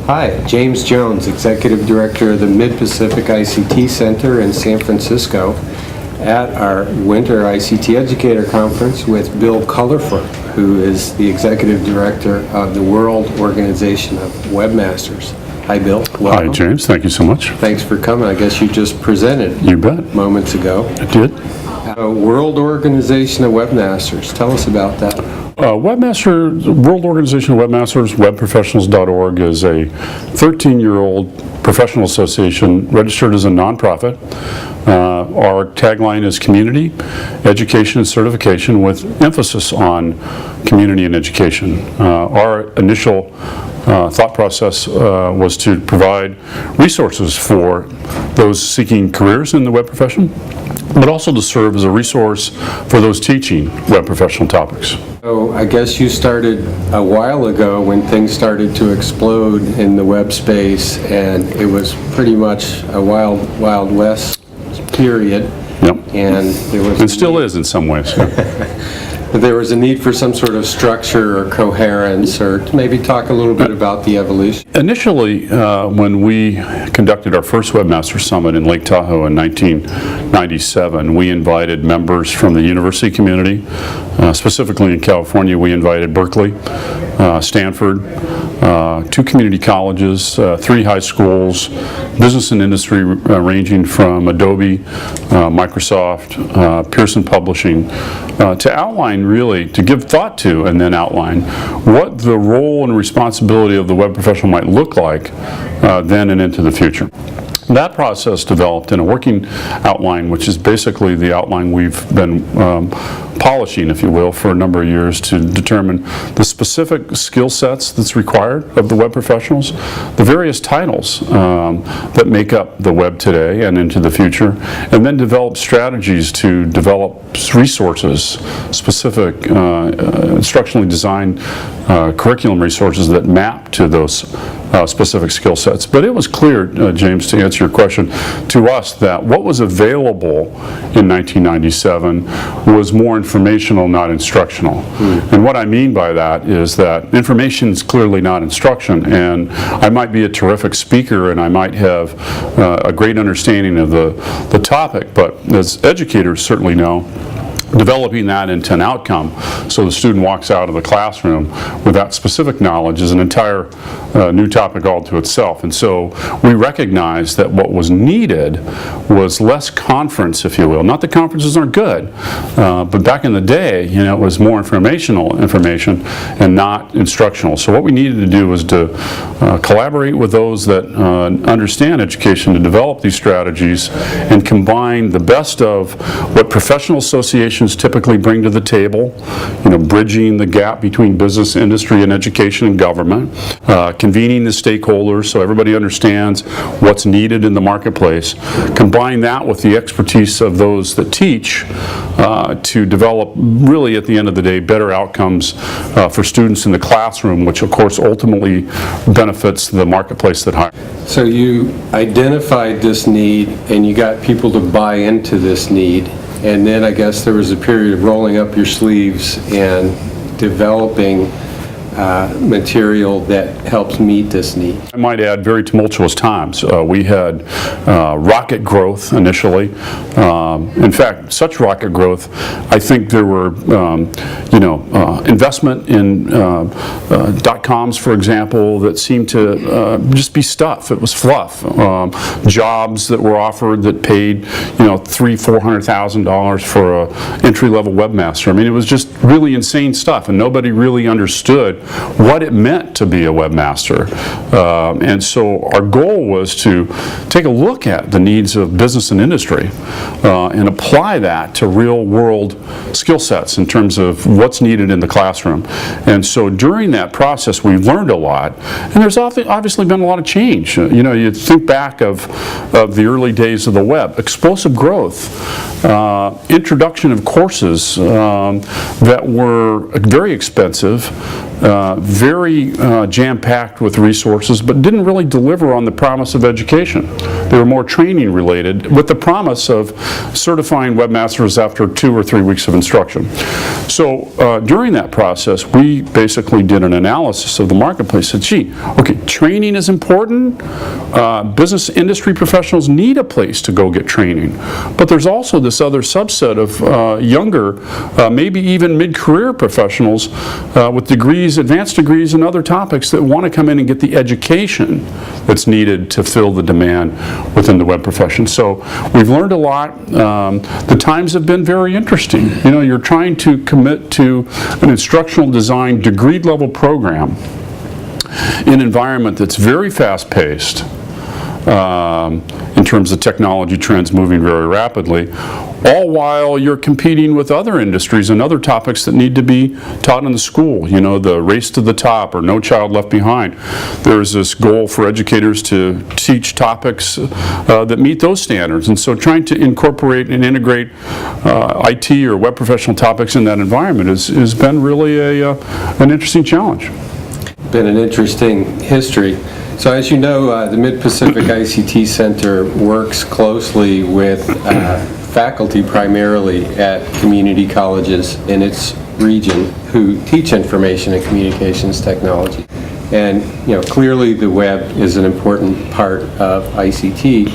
Hi, James Jones, Executive Director of the Mid-Pacific ICT Center in San Francisco, at our Winter ICT Educator Conference with Bill Cullifer, who is the Executive Director of the World Organization of Webmasters. Hi, Bill. Welcome. Hi, James. Thank you so much. Thanks for coming. I guess you just presented. You bet. Moments ago. I did. World Organization of Webmasters. Tell us about that. World Organization of Webmasters, webprofessionals.org, is a 13-year-old professional association registered as a nonprofit. Our tagline is community, education, and certification, with emphasis on community and education. Our initial thought process was to provide resources for those seeking careers in the web profession, but also to serve as a resource for those teaching web professional topics. So I guess you started a while ago when things started to explode in the web space, and it was pretty much a wild, wild west period. Yep. And there was It still is in some ways. there was a need for some sort of structure or coherence, or maybe talk a little bit about the evolution. Initially, when we conducted our first Webmaster Summit in Lake Tahoe in 1997, we invited members from the university community. Specifically in California, we invited Berkeley, Stanford, 2 community colleges, 3 high schools, business and industry ranging from Adobe, Microsoft, Pearson Publishing, to outline, really, to give thought to and then outline what the role and responsibility of the web professional might look like then and into the future. That process developed in a working outline, which is basically the outline we've been polishing, if you will, for a number of years to determine the specific skill sets that's required of the web professionals, the various titles that make up the web today and into the future, and then develop strategies to develop resources, specific instructionally designed curriculum resources that map to those specific skill sets. But it was clear, James, to answer your question, to us that what was available in 1997 was more informational, not instructional. And what I mean by that is that information is clearly not instruction, and I might be a terrific speaker and I might have a great understanding of the topic, but as educators certainly know, developing that into an outcome so the student walks out of the classroom with that specific knowledge is an entire new topic all to itself. And so we recognized that what was needed was less conference, if you will. Not that conferences aren't good, but back in the day, it was more informational information and not instructional. So what we needed to do was to collaborate with those that understand education to develop these strategies and combine the best of what professional associations typically bring to the table, bridging the gap between business, industry, and education and government, convening the stakeholders so everybody understands what's needed in the marketplace, combine that with the expertise of those that teach to develop, really at the end of the day, better outcomes for students in the classroom, which of course ultimately benefits the marketplace that hires. So you identified this need and you got people to buy into this need. And then I guess there was a period of rolling up your sleeves and developing material that helps meet this need. I might add, very tumultuous times. We had rocket growth initially. In fact, such rocket growth, I think there were, investment in .coms, for example, that seemed to just be stuff. It was fluff. Jobs that were offered that paid, $300,000-$400,000 for an entry-level webmaster. I mean, it was just really insane stuff, and nobody really understood what it meant to be a webmaster. And so our goal was to take a look at the needs of business and industry and apply that to real-world skill sets in terms of what's needed in the classroom. And so during that process, we learned a lot, and there's obviously been a lot of change. You think back of the early days of the web, explosive growth, introduction of courses that were very expensive, very jam-packed with resources, but didn't really deliver on the promise of education. They were more training related, with the promise of certifying webmasters after 2 or 3 weeks of instruction. So during that process, we basically did an analysis of the marketplace. Said, gee, okay, training is important. Business industry professionals need a place to go get training. But there's also this other subset of younger, maybe even mid-career professionals with degrees, advanced degrees in other topics that want to come in and get the education that's needed to fill the demand within the web profession. So we've learned a lot. The times have been very interesting. You know, you're trying to commit to an instructional design degree level program in an environment that's very fast-paced in terms of technology trends moving very rapidly, all while you're competing with other industries and other topics that need to be taught in the school. You know, the race to the top or no child left behind. There's this goal for educators to teach topics that meet those standards, and so trying to incorporate and integrate IT or web professional topics in that environment has been really an interesting challenge. Been an interesting history. So as you know, the Mid-Pacific ICT Center works closely with faculty primarily at community colleges in its region who teach information and communications technology. And you know, clearly the web is an important part of ICT.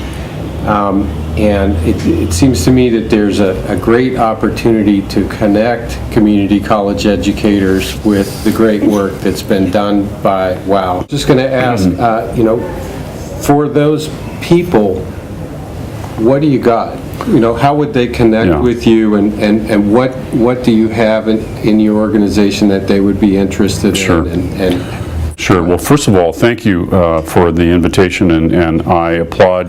And it seems to me that there's a great opportunity to connect community college educators with the great work that's been done by WOW. Just going to ask, you know, for those people, what do you got? You know, how would they connect with you, and what do you have in your organization that they would be interested in? Sure. Well, first of all, thank you for the invitation, and I applaud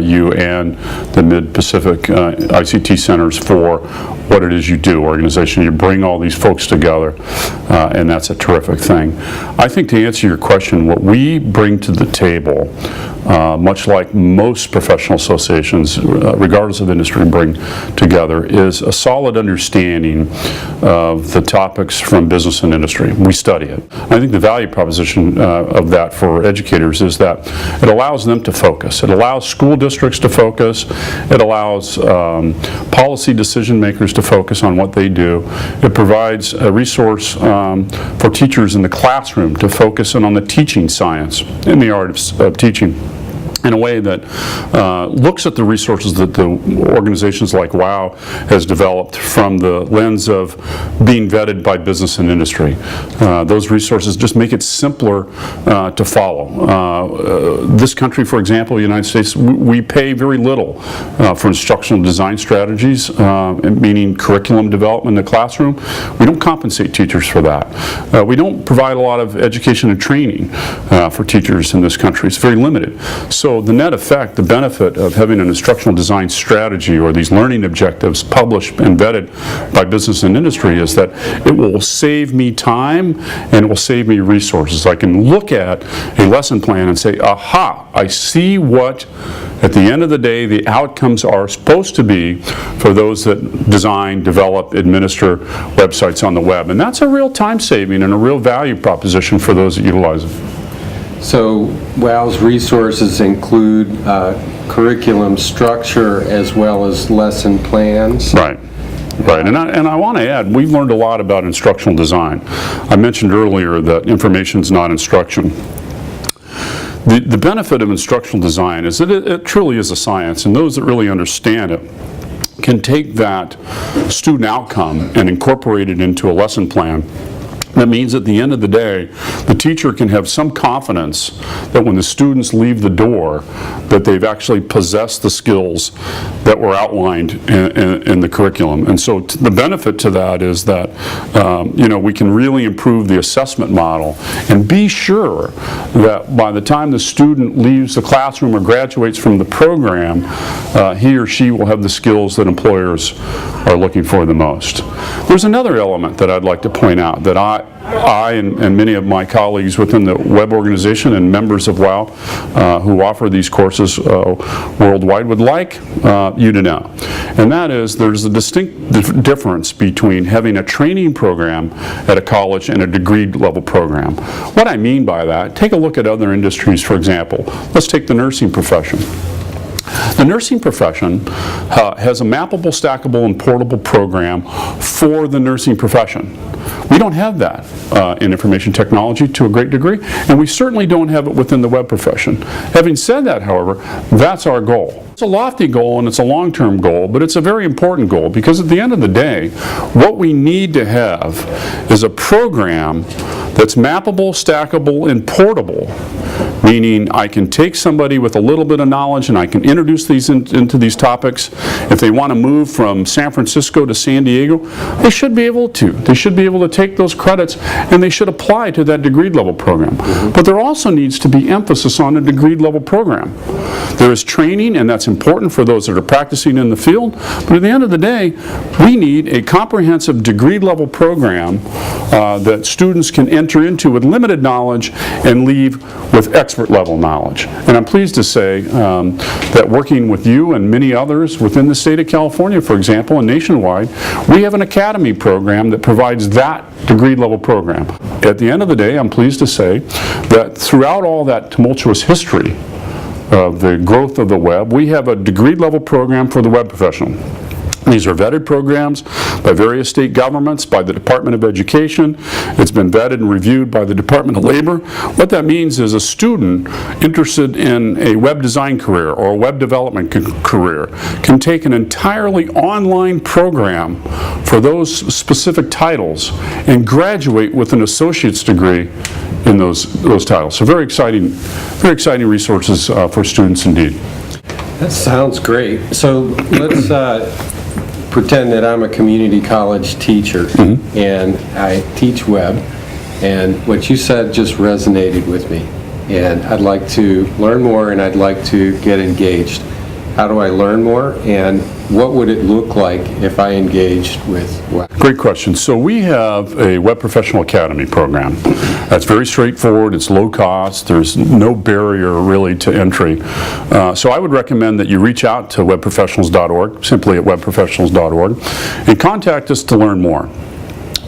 you and the Mid-Pacific ICT Centers for what it is you do, organization. You bring all these folks together, and that's a terrific thing. I think to answer your question, what we bring to the table, much like most professional associations, regardless of industry, bring together, is a solid understanding of the topics from business and industry. We study it. I think the value proposition of that for educators is that it allows them to focus. It allows school districts to focus. It allows policy decision makers to focus on what they do. It provides a resource for teachers in the classroom to focus in on the teaching science and the art of teaching in a way that looks at the resources that the organizations like WOW has developed from the lens of being vetted by business and industry. Those resources just make it simpler to follow. This country, for example, the United States, we pay very little for instructional design strategies, meaning curriculum development in the classroom. We don't compensate teachers for that. We don't provide a lot of education and training for teachers in this country. It's very limited. So the net effect, the benefit of having an instructional design strategy or these learning objectives published and vetted by business and industry is that it will save me time and it will save me resources. I can look at a lesson plan and say, aha, I see what at the end of the day the outcomes are supposed to be for those that design, develop, administer websites on the web. And that's a real time saving and a real value proposition for those that utilize it. So WOW's resources include curriculum structure as well as lesson plans? Right. Right, and I want to add, we've learned a lot about instructional design. I mentioned earlier that information is not instruction. The benefit of instructional design is that it truly is a science, and those that really understand it can take that student outcome and incorporate it into a lesson plan. That means at the end of the day, the teacher can have some confidence that when the students leave the door, that they've actually possessed the skills that were outlined in the curriculum. And so the benefit to that is that you know, we can really improve the assessment model and be sure that by the time the student leaves the classroom or graduates from the program, he or she will have the skills that employers are looking for the most. There's another element that I'd like to point out that I and many of my colleagues within the web organization and members of WOW who offer these courses worldwide would like you to know. And that is, there's a distinct difference between having a training program at a college and a degree level program. What I mean by that, take a look at other industries, for example. Let's take the nursing profession. The nursing profession has a mappable, stackable, and portable program for the nursing profession. We don't have that in information technology to a great degree, and we certainly don't have it within the web profession. Having said that, however, that's our goal. It's a lofty goal and it's a long-term goal, but it's a very important goal because at the end of the day, what we need to have is a program that's mappable, stackable, and portable, meaning I can take somebody with a little bit of knowledge and I can introduce these into these topics. If they want to move from San Francisco to San Diego, they should be able to. They should be able to take those credits and they should apply to that degree level program. But there also needs to be emphasis on a degree level program. There is training, and that's important for those that are practicing in the field, but at the end of the day, we need a comprehensive degree level program that students can enter into with limited knowledge and leave with expert level knowledge. And I'm pleased to say that working with you and many others within the state of California, for example, and nationwide, we have an academy program that provides that degree level program. At the end of the day, I'm pleased to say that throughout all that tumultuous history of the growth of the web, we have a degree level program for the web professional. These are vetted programs by various state governments, by the Department of Education. It's been vetted and reviewed by the Department of Labor. What that means is a student interested in a web design career or a web development career can take an entirely online program for those specific titles and graduate with an associate's degree in those titles. So very exciting resources for students indeed. That sounds great. So let's pretend that I'm a community college teacher and I teach web, and what you said just resonated with me, and I'd like to learn more and I'd like to get engaged. How do I learn more, and what would it look like if I engaged with web? Great question. So we have a Web Professional Academy program. That's very straightforward. It's low cost. There's no barrier really to entry. So I would recommend that you reach out to webprofessionals.org, simply at webprofessionals.org, and contact us to learn more.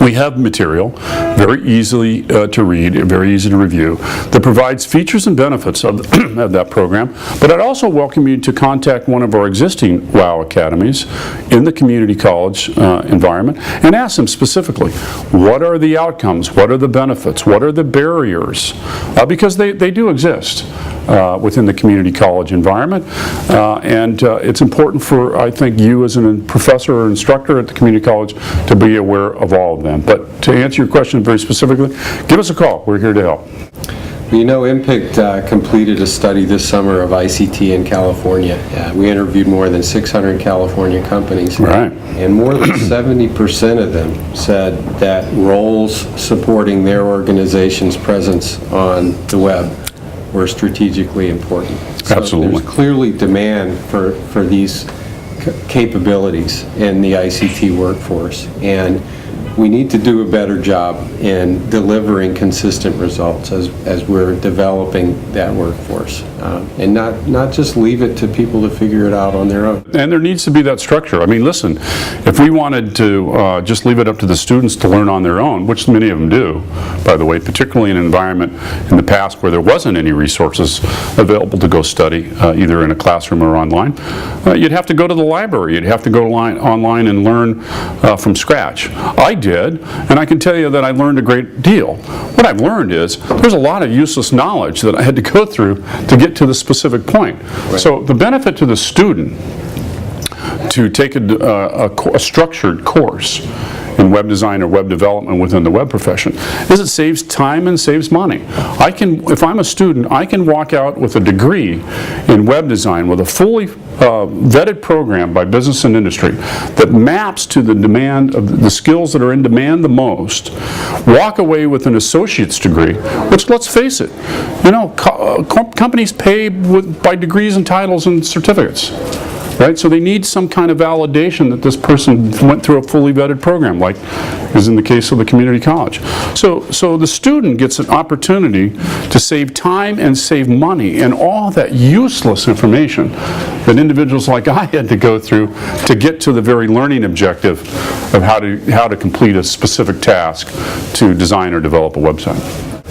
We have material, very easily to read, very easy to review, that provides features and benefits of that program. But I'd also welcome you to contact one of our existing WOW academies in the community college environment and ask them specifically, what are the outcomes, what are the benefits, what are the barriers? Because they do exist within the community college environment. And it's important for, I think, you as a professor or instructor at the community college to be aware of all of them. But to answer your question very specifically, give us a call. We're here to help. You know, MPICT completed a study this summer of ICT in California. We interviewed more than 600 California companies. Right. And more than 70% of them said that roles supporting their organization's presence on the web were strategically important. So Absolutely. There's clearly demand for these capabilities in the ICT workforce, and we need to do a better job in delivering consistent results as we're developing that workforce, and not just leave it to people to figure it out on their own. And there needs to be that structure. I mean, listen, if we wanted to just leave it up to the students to learn on their own, which many of them do, by the way, particularly in an environment in the past where there wasn't any resources available to go study, either in a classroom or online, you'd have to go to the library. You'd have to go online and learn from scratch. I did, and I can tell you that I learned a great deal. What I've learned is there's a lot of useless knowledge that I had to go through to get to the specific point. Right. So the benefit to the student to take a structured course in web design or web development within the web profession is it saves time and saves money. If I'm a student, I can walk out with a degree in web design with a fully vetted program by business and industry that maps to the demand of the skills that are in demand the most, walk away with an associate's degree, which, let's face it, you know, companies pay by degrees and titles and certificates. Right? So they need some kind of validation that this person went through a fully vetted program, like is in the case of the community college. So the student gets an opportunity to save time and save money and all that useless information that individuals like I had to go through to get to the very learning objective of how to complete a specific task to design or develop a website.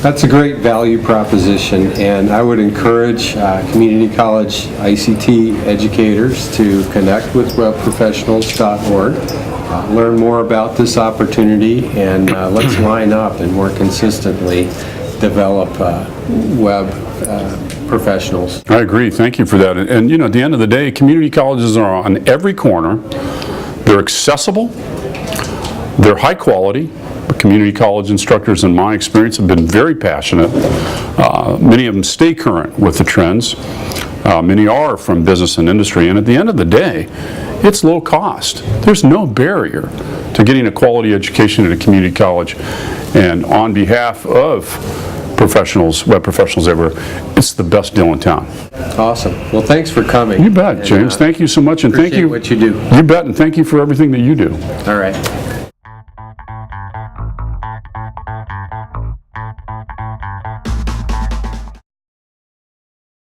That's a great value proposition, and I would encourage community college ICT educators to connect with webprofessionals.org, learn more about this opportunity, and let's line up and more consistently develop web professionals. I agree. Thank you for that. And you know, at the end of the day, community colleges are on every corner. They're accessible. They're high quality. Community college instructors, in my experience, have been very passionate. Many of them stay current with the trends. Many are from business and industry. And at the end of the day, it's low cost. There's no barrier to getting a quality education at a community college. And on behalf of professionals, web professionals everywhere, it's the best deal in town. Awesome. Well, thanks for coming. You bet, James. Thank you so much. And thank you. Appreciate what you do. You bet, and thank you for everything that you do. All right.